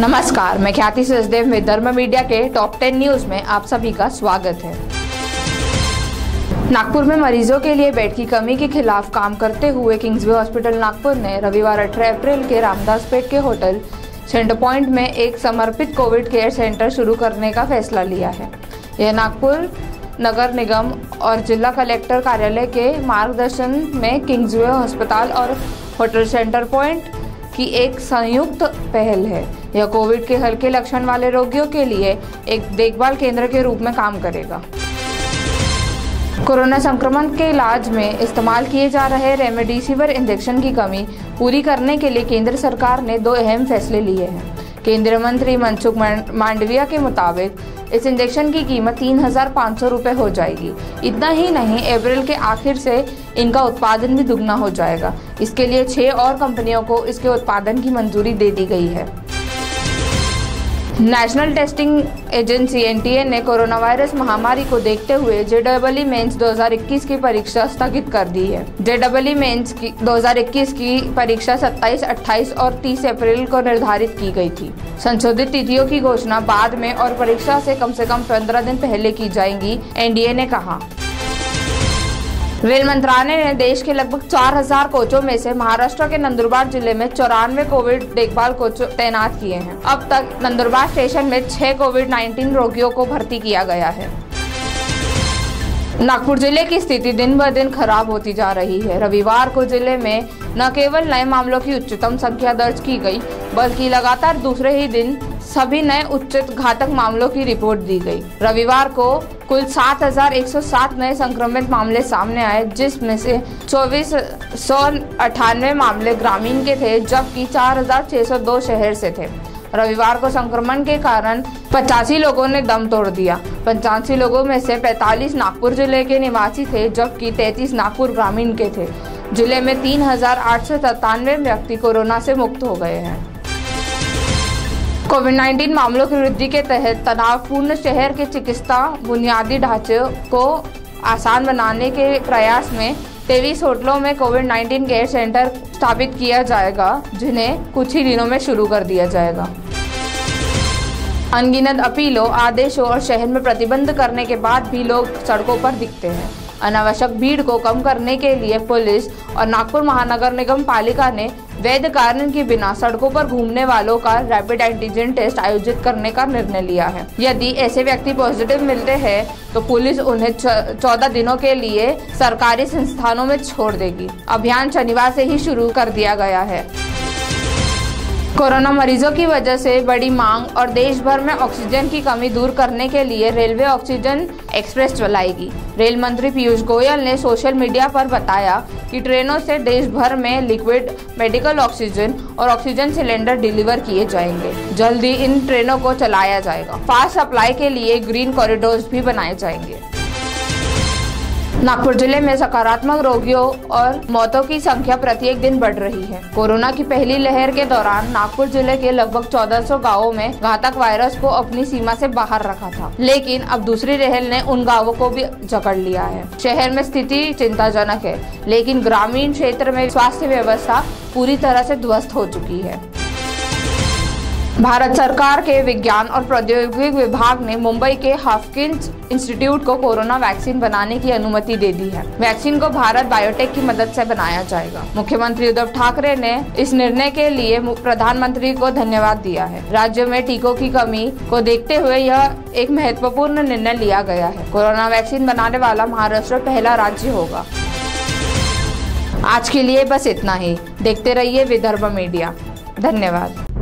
नमस्कार, मैं ख्याति सचदेव में विदर्भ मीडिया के टॉप 10 न्यूज में आप सभी का स्वागत है। नागपुर में मरीजों के लिए बेड की कमी के खिलाफ काम करते हुए किंग्सवे हॉस्पिटल नागपुर ने रविवार 18 अप्रैल के रामदासपेट के होटल सेंटर पॉइंट में एक समर्पित कोविड केयर सेंटर शुरू करने का फैसला लिया है। यह नागपुर नगर निगम और जिला कलेक्टर कार्यालय के मार्गदर्शन में किंग्सवे अस्पताल और होटल सेंटर पॉइंट की एक संयुक्त पहल है। यह कोविड के हल्के लक्षण वाले रोगियों के लिए एक देखभाल केंद्र के रूप में काम करेगा। कोरोना संक्रमण के इलाज में इस्तेमाल किए जा रहे रेमडेसिविर इंजेक्शन की कमी पूरी करने के लिए केंद्र सरकार ने दो अहम फैसले लिए हैं। केंद्रीय मंत्री मनसुख मांडविया के मुताबिक इस इंजेक्शन की कीमत 3,500 रुपये हो जाएगी। इतना ही नहीं, अप्रैल के आखिर से इनका उत्पादन भी दुगना हो जाएगा। इसके लिए 6 और कंपनियों को इसके उत्पादन की मंजूरी दे दी गई है। नेशनल टेस्टिंग एजेंसी एनटीए ने कोरोना वायरस महामारी को देखते हुए जेईई मेंस 2021 की परीक्षा स्थगित कर दी है। जेईई मेंस 2021 की परीक्षा 27, 28 और 30 अप्रैल को निर्धारित की गई थी। संशोधित तिथियों की घोषणा बाद में और परीक्षा से कम 15 दिन पहले की जाएगी, एनडीए ने कहा। रेल मंत्रालय ने देश के लगभग 4,000 कोचों में से महाराष्ट्र के नंदुरबार जिले में 94 कोविड देखभाल कोच तैनात किए हैं। अब तक नंदुरबार स्टेशन में 6 कोविड-19 रोगियों को भर्ती किया गया है। नागपुर जिले की स्थिति दिन ब दिन खराब होती जा रही है। रविवार को जिले में न केवल नए मामलों की उच्चतम संख्या दर्ज की गई, बल्कि लगातार दूसरे ही दिन सभी नए उच्च घातक मामलों की रिपोर्ट दी गई। रविवार को कुल 7,107 नए संक्रमित मामले सामने आए, जिसमें से 2,498 मामले ग्रामीण के थे, जबकि 4,602 शहर से थे। रविवार को संक्रमण के कारण 85 लोगों ने दम तोड़ दिया। 85 लोगों में से 45 नागपुर जिले के निवासी थे, जबकि 33 नागपुर ग्रामीण के थे। जिले में 3,897 व्यक्ति कोरोना से मुक्त हो गए हैं। कोविड-19 मामलों की वृद्धि के तहत तनावपूर्ण शहर के चिकित्सा बुनियादी ढांचे को आसान बनाने के प्रयास में 23 होटलों में कोविड-19 केयर सेंटर स्थापित किया जाएगा, जिन्हें कुछ ही दिनों में शुरू कर दिया जाएगा। अनगिनत अपीलों, आदेशों और शहर में प्रतिबंध करने के बाद भी लोग सड़कों पर दिखते हैं। अनावश्यक भीड़ को कम करने के लिए पुलिस और नागपुर महानगर निगम पालिका ने वैध कारण के बिना सड़कों पर घूमने वालों का रैपिड एंटीजन टेस्ट आयोजित करने का निर्णय लिया है। यदि ऐसे व्यक्ति पॉजिटिव मिलते हैं तो पुलिस उन्हें 14 दिनों के लिए सरकारी संस्थानों में छोड़ देगी। अभियान शनिवार से ही शुरू कर दिया गया है। कोरोना मरीजों की वजह से बड़ी मांग और देश भर में ऑक्सीजन की कमी दूर करने के लिए रेलवे ऑक्सीजन एक्सप्रेस चलाएगी। रेल मंत्री पीयूष गोयल ने सोशल मीडिया पर बताया कि ट्रेनों से देश भर में लिक्विड मेडिकल ऑक्सीजन और ऑक्सीजन सिलेंडर डिलीवर किए जाएंगे। जल्द ही इन ट्रेनों को चलाया जाएगा। फास्ट सप्लाई के लिए ग्रीन कॉरिडोर्स भी बनाए जाएंगे। नागपुर जिले में सकारात्मक रोगियों और मौतों की संख्या प्रत्येक दिन बढ़ रही है। कोरोना की पहली लहर के दौरान नागपुर जिले के लगभग 1400 गांवों में घातक वायरस को अपनी सीमा से बाहर रखा था, लेकिन अब दूसरी लहर ने उन गांवों को भी जकड़ लिया है। शहर में स्थिति चिंताजनक है, लेकिन ग्रामीण क्षेत्र में स्वास्थ्य व्यवस्था पूरी तरह से ध्वस्त हो चुकी है। भारत सरकार के विज्ञान और प्रौद्योगिकी विभाग ने मुंबई के हाफकिंस इंस्टीट्यूट को कोरोना वैक्सीन बनाने की अनुमति दे दी है। वैक्सीन को भारत बायोटेक की मदद से बनाया जाएगा। मुख्यमंत्री उद्धव ठाकरे ने इस निर्णय के लिए प्रधानमंत्री को धन्यवाद दिया है। राज्य में टीकों की कमी को देखते हुए यह एक महत्वपूर्ण निर्णय लिया गया है। कोरोना वैक्सीन बनाने वाला महाराष्ट्र पहला राज्य होगा। आज के लिए बस इतना ही। देखते रहिए विदर्भ मीडिया। धन्यवाद।